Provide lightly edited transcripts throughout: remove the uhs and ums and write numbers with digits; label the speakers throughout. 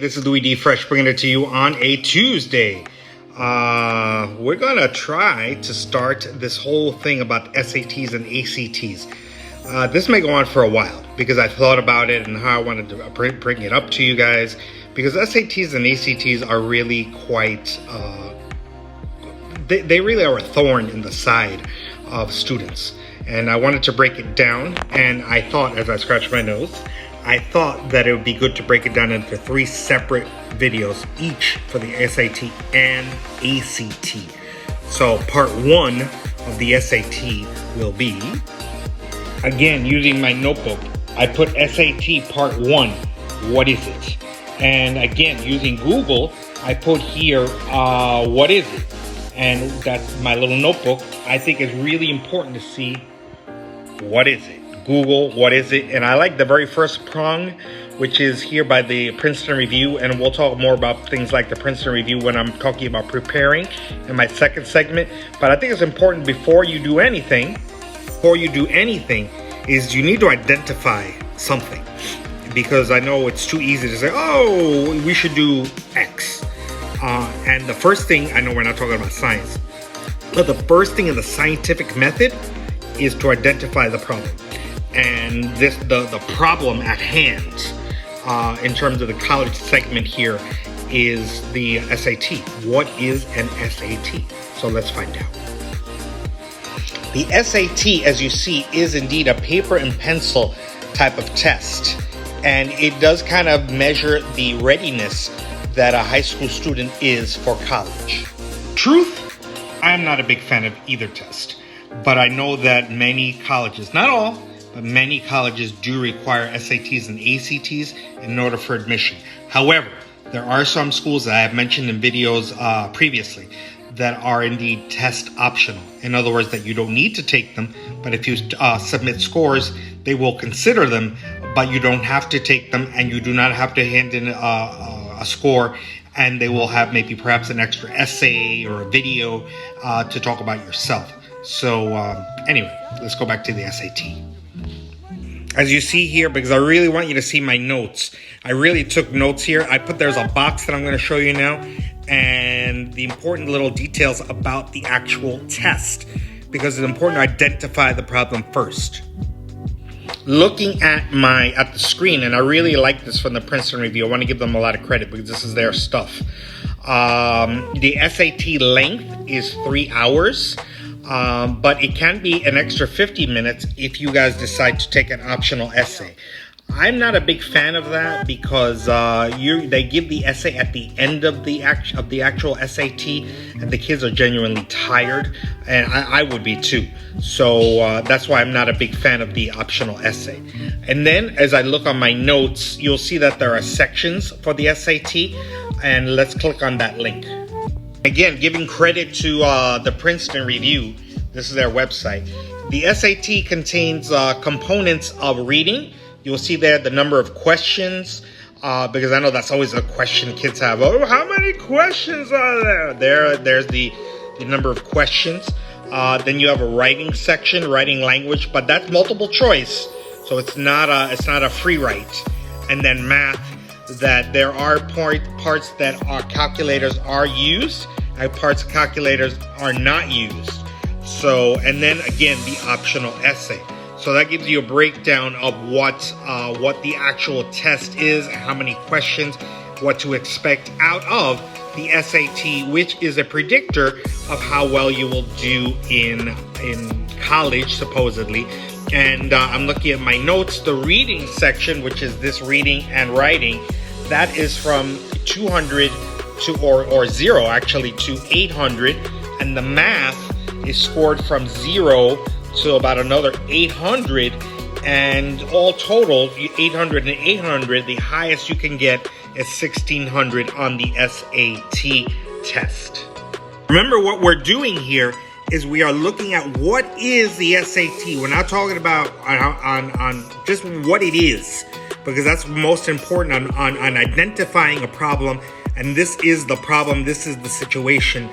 Speaker 1: This is Louis D. Fresh bringing it to you on a Tuesday. We're going to try to start this whole thing about SATs and ACTs. This may go on for a while because I thought about it and how I wanted to bring it up to you guys, because SATs and ACTs are really quite, they really are a thorn in the side of students. And I wanted to break it down, and I thought, as I scratched my nose, I thought that it would be good to break it down into 3 separate videos, each for the SAT and ACT. So part 1 of the SAT will be, again, using my notebook, I put SAT part 1, what is it? And again, using Google, I put here, what is it? And that's my little notebook. I think it's really important to see what is it. Google, what is it? And I like the very first prong, which is here by the Princeton Review, and we'll talk more about things like the Princeton Review when I'm talking about preparing in my second segment. But I think it's important before you do anything, is you need to identify something, because I know it's too easy to say, oh, we should do X. And the first thing, I know we're not talking about science, but the first thing in the scientific method is to identify the problem. And the problem at hand in terms of the college segment here is the SAT. What is an SAT? So let's find out. The SAT, as you see, is indeed a paper and pencil type of test. And it does kind of measure the readiness that a high school student is for college. Truth, I'm not a big fan of either test. But I know that many colleges, not all, but many colleges do require SATs and ACTs in order for admission. However, there are some schools that I have mentioned in videos previously that are indeed test optional. In other words, that you don't need to take them, but if you submit scores, they will consider them, but you don't have to take them, and you do not have to hand in a score, and they will have maybe perhaps an extra essay or a video to talk about yourself. So anyway, let's go back to the SAT. As you see here, because I really want you to see my notes, I really took notes here. There's a box that I'm going to show you now, and the important little details about the actual test, because it's important to identify the problem first. Looking at the screen, and I really like this from the Princeton Review. I want to give them a lot of credit because this is their stuff. The SAT length is 3 hours. But it can be an extra 50 minutes if you guys decide to take an optional essay. I'm not a big fan of that because they give the essay at the end of the actual SAT, and the kids are genuinely tired, and I would be too. So that's why I'm not a big fan of the optional essay. And then as I look on my notes, you'll see that there are sections for the SAT, and let's click on that link. Again, giving credit to the Princeton Review, this is their website. The SAT contains components of reading. You'll see there the number of questions, because I know that's always a question kids have. Oh, how many questions are there? There's the number of questions. Then you have a writing section, writing language, but that's multiple choice, so it's not a free write. And then math, that there are parts that calculators are used and parts calculators are not used. So, and then again, the optional essay. So that gives you a breakdown of what the actual test is, how many questions, what to expect out of the SAT, which is a predictor of how well you will do in college, supposedly. And I'm looking at my notes. The reading section, which is this reading and writing, that is from 200 or 0 actually to 800, and the math is scored from 0 to about another 800, and all total 800 and 800. The highest you can get is 1600 on the SAT test. Remember, what we're doing here is we are looking at what is the SAT. We're not talking about on just what it is, because that's most important on identifying a problem. And this is the problem, this is the situation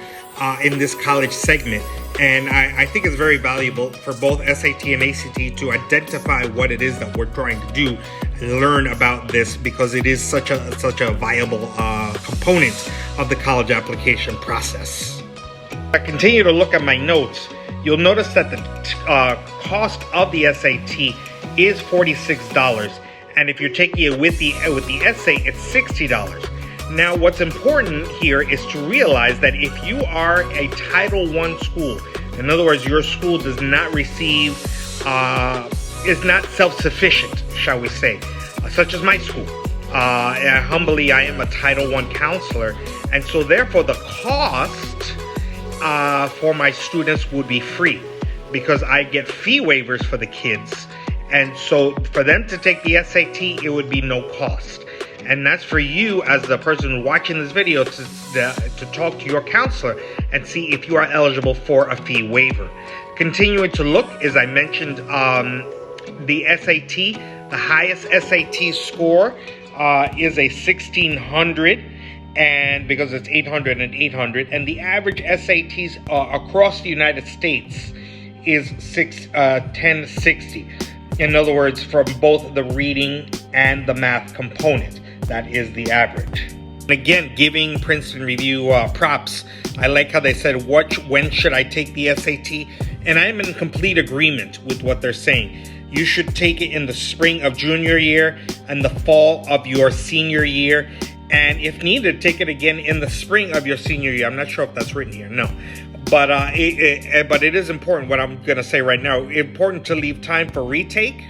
Speaker 1: in this college segment. And I think it's very valuable for both SAT and ACT to identify what it is that we're trying to do learn about this because it is such a viable component of the college application process. I continue to look at my notes. You'll notice that the cost of the SAT is $46, and if you're taking it with the essay, it's $60. Now, what's important here is to realize that if you are a Title I school, in other words, your school does not receive, is not self-sufficient, shall we say, such as my school. Humbly, I am a Title I counselor, and so therefore the cost for my students would be free because I get fee waivers for the kids. And so for them to take the SAT, it would be no cost. And that's for you as the person watching this video to talk to your counselor and see if you are eligible for a fee waiver. Continuing to look, as I mentioned, the SAT, the highest SAT score is a 1600, and because it's 800 and 800, and the average SATs across the United States is 1060. In other words, from both the reading and the math component. That is the average. And again, giving Princeton Review props. I like how they said, when should I take the SAT? And I'm in complete agreement with what they're saying. You should take it in the spring of junior year and the fall of your senior year. And if needed, take it again in the spring of your senior year. I'm not sure if that's written here, no. But it is important, what I'm going to say right now, important to leave time for retake.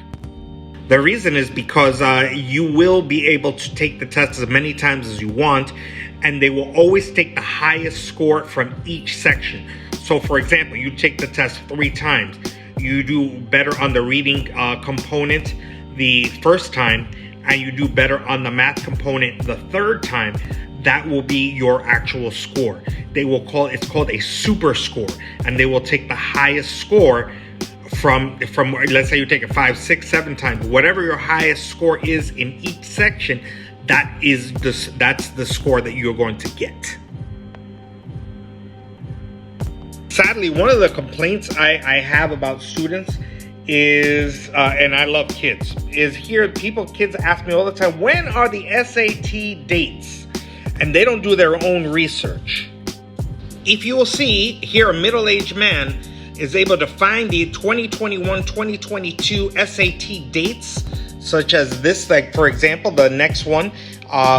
Speaker 1: The reason is because you will be able to take the test as many times as you want, and they will always take the highest score from each section. So for example, you take the test 3 times. You do better on the reading component the first time, and you do better on the math component the 3rd time. That will be your actual score. It's called a super score, and they will take the highest score from let's say you take it 5, 6, 7 times, whatever your highest score is in each section, that's the score that you're going to get. Sadly, one of the complaints I have about students is, and I love kids, is kids ask me all the time, when are the SAT dates? And they don't do their own research. If you will see here, a middle-aged man is able to find the 2021-2022 SAT dates, such as this, like for example, the next one,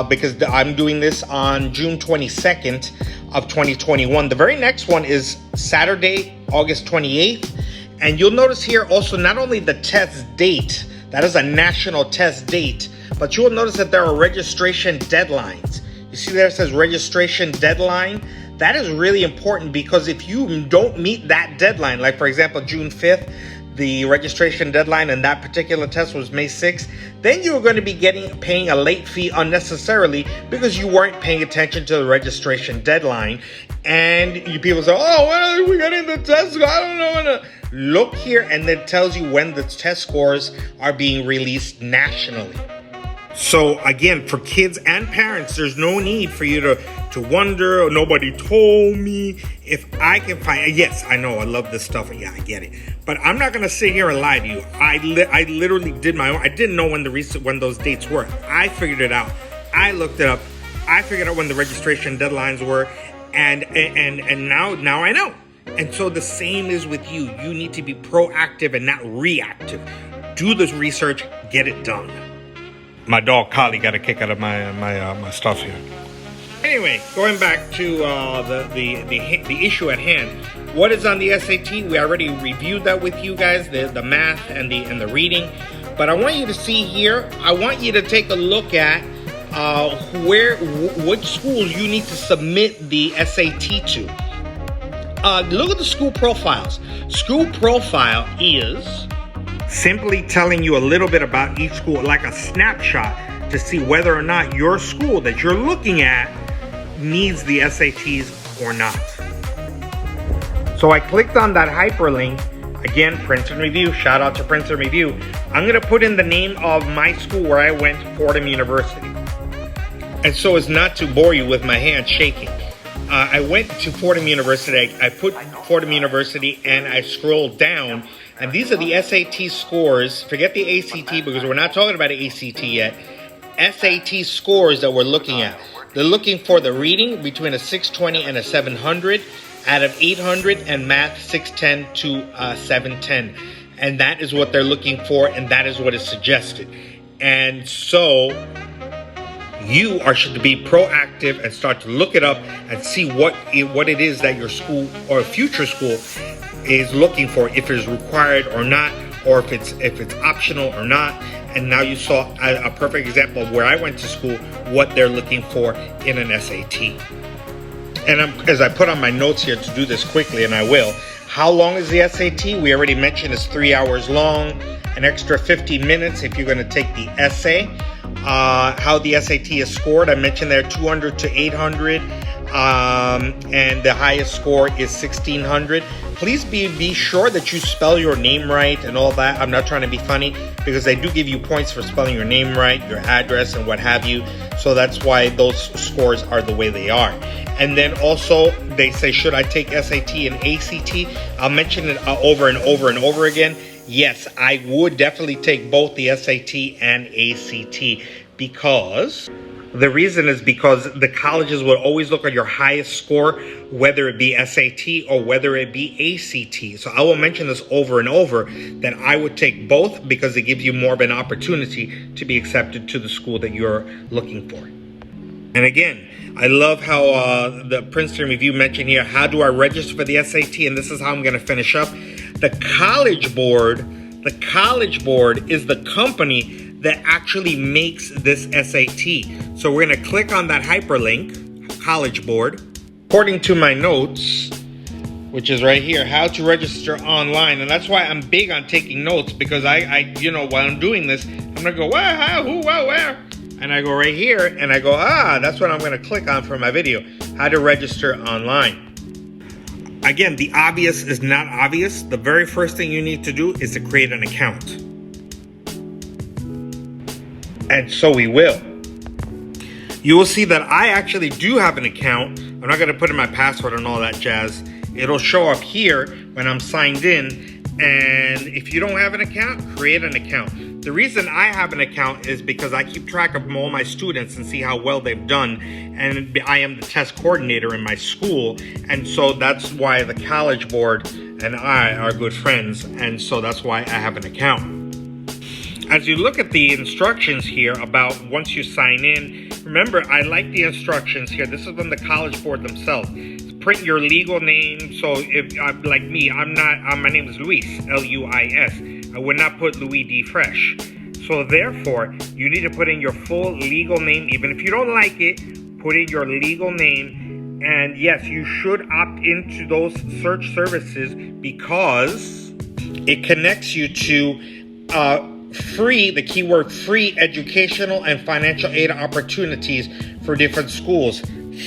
Speaker 1: because I'm doing this on June 22nd of 2021. The very next one is Saturday, August 28th. And you'll notice here also not only the test date, that is a national test date, but you will notice that there are registration deadlines. You see there it says registration deadline. That is really important because if you don't meet that deadline, like for example, June 5th, the registration deadline and that particular test was May 6th, then you're going to be paying a late fee unnecessarily because you weren't paying attention to the registration deadline. And people say, oh, when are we getting the test score? I don't know. Look here, and it tells you when the test scores are being released nationally. So again, for kids and parents, there's no need for you to wonder, oh, nobody told me. If I can find, yes, I know, I love this stuff. Yeah, I get it. But I'm not going to sit here and lie to you. I literally did my own. I didn't know when those dates were. I figured it out. I looked it up. I figured out when the registration deadlines were. And now I know. And so the same is with you. You need to be proactive and not reactive. Do this research, get it done. My dog Kali got a kick out of my stuff here. Anyway, going back to the issue at hand. What is on the SAT? We already reviewed that with you guys, the math and the reading. But I want you to see here. I want you to take a look at which schools you need to submit the SAT to. Look at the school profiles. School profile is simply telling you a little bit about each school, like a snapshot, to see whether or not your school that you're looking at needs the SATs or not. So I clicked on that hyperlink. Again, Princeton Review. Shout out to Princeton Review. I'm going to put in the name of my school where I went, Fordham University. And so as not to bore you with my hand shaking, I went to Fordham University. I put Fordham University and I scrolled down And these are the SAT scores. Forget the ACT because we're not talking about ACT yet. SAT scores that we're looking at. They're looking for the reading between a 620 and a 700 out of 800, and math 610 to 710. And that is what they're looking for, and that is what is suggested. And so you should be proactive and start to look it up and see what it is that your school or future school is looking for, if it's required or not, or if it's optional or not. And now you saw a perfect example of where I went to school, what they're looking for in an SAT. And as I put on my notes here to do this quickly, and I will, how long is the SAT? We already mentioned it's 3 hours long, an extra 50 minutes if you're going to take the essay. How the SAT is scored, I mentioned there 200 to 800, and the highest score is 1600. Please be sure that you spell your name right and all that. I'm not trying to be funny, because they do give you points for spelling your name right, your address, and what have you. So that's why those scores are the way they are. And then also they say, should I take SAT and ACT? I'll mention it over and over and over again. Yes, I would definitely take both the SAT and ACT, because the reason is because the colleges will always look at your highest score, whether it be SAT or whether it be ACT. So I will mention this over and over, that I would take both because it gives you more of an opportunity to be accepted to the school that you're looking for. And again, I love how the Princeton Review mentioned here, how do I register for the SAT? And this is how I'm going to finish up. The College Board is the company that actually makes this SAT. So we're going to click on that hyperlink, College Board. According to my notes, which is right here, how to register online. And that's why I'm big on taking notes, because I while I'm doing this, I'm going to go, where, how, who, where? And I go right here and I go, that's what I'm going to click on for my video, how to register online. Again, the obvious is not obvious. The very first thing you need to do is to create an account. And so we will. You will see that I actually do have an account. I'm not going to put in my password and all that jazz. It'll show up here when I'm signed in. And if you don't have an account, create an account. The reason I have an account is because I keep track of all my students and see how well they've done. And I am the test coordinator in my school. And so that's why the College Board and I are good friends. And so that's why I have an account. As you look at the instructions here about once you sign in, remember, I like the instructions here. This is from the College Board themselves. Print your legal name. So if like me, my name is Luis, Luis. I would not put Louis D. Fresh. So therefore, you need to put in your full legal name. Even if you don't like it, put in your legal name. And yes, you should opt into those search services because it connects you to free, the keyword free, educational and financial aid opportunities for different schools.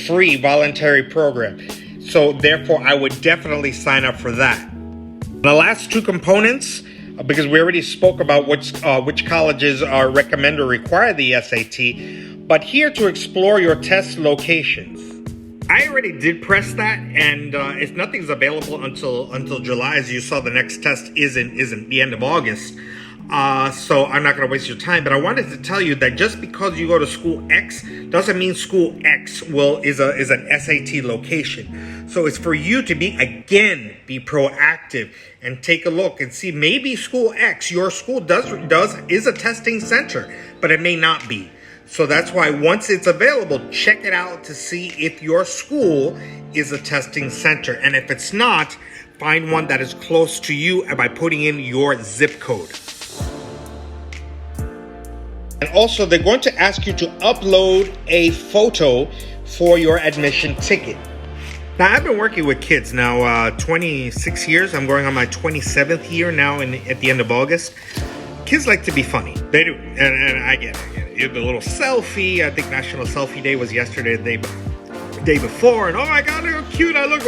Speaker 1: Free voluntary program. So therefore, I would definitely sign up for that. The last two components, because we already spoke about which colleges recommend or require the SAT, but here to explore your test locations. I already did press that, and if nothing's available until July, as you saw, the next test isn't the end of August. So I'm not going to waste your time, but I wanted to tell you that just because you go to school X doesn't mean school X is an SAT location. So it's for you to be proactive and take a look and see, maybe school X, your school is a testing center, but it may not be. So that's why once it's available, check it out to see if your school is a testing center. And if it's not, find one that is close to you by putting in your zip code. And also, they're going to ask you to upload a photo for your admission ticket. Now, I've been working with kids now 26 years. I'm going on my 27th year now at the end of August. Kids like to be funny. They do. And I get it. The little selfie. I think National Selfie Day was yesterday, the day before. And oh my God, look how cute I look.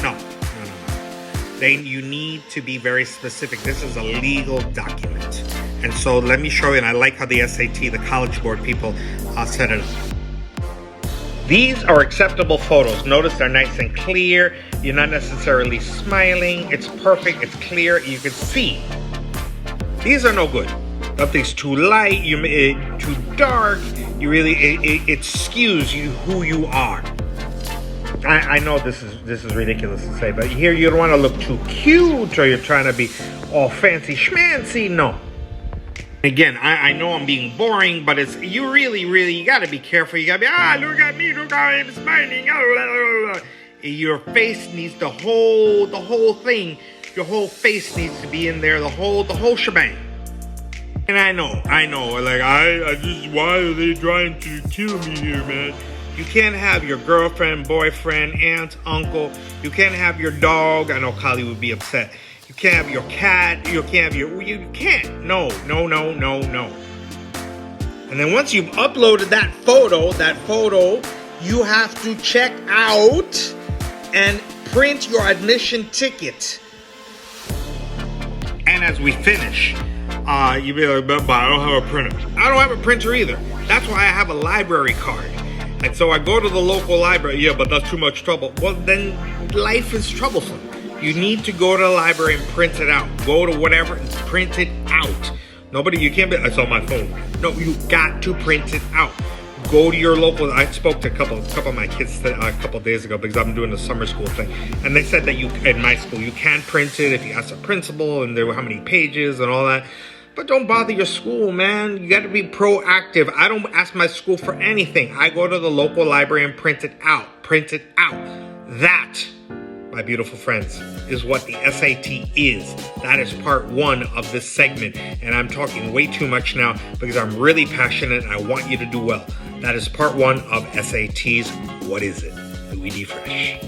Speaker 1: No. You need to be very specific. This is a legal document. And so let me show you, and I like how the SAT, the College Board people set it up. These are acceptable photos. Notice they're nice and clear. You're not necessarily smiling. It's perfect. It's clear. You can see. These are no good. Nothing's too light. Too dark. You really it skews you who you are. I know this is ridiculous to say, but here you don't want to look too cute or you're trying to be all fancy schmancy. No. Again, I know I'm being boring, but it's you really you got to be careful. You got to be look at me, look how I'm smiling. Your face needs the whole thing. Your whole face needs to be in there, the whole shebang. And I know, like I just why are they trying to kill me here, man? You can't have your girlfriend, boyfriend, aunt, uncle. You can't have your dog. I know Kali would be upset. You can't have your cat. You can't have you can't. No. And then once you've uploaded that photo, you have to check out and print your admission ticket. And as we finish, you be like, but I don't have a printer. I don't have a printer either. That's why I have a library card. And so I go to the local library. Yeah, but that's too much trouble. Well, then life is troublesome. You need to go to the library and print it out. Go to whatever and print it out. You can't be, it's on my phone. No, you got to print it out. Go to your local, I spoke to a couple of my kids a couple of days ago because I'm doing the summer school thing. And they said that in my school, you can print it if you ask the principal and there were how many pages and all that. But don't bother your school, man. You got to be proactive. I don't ask my school for anything. I go to the local library and print it out. That, my beautiful friends, is what the SAT is. That is part one of this segment. And I'm talking way too much now because I'm really passionate and I want you to do well. That is part one of SATs. What is it? Louis D. Fresh.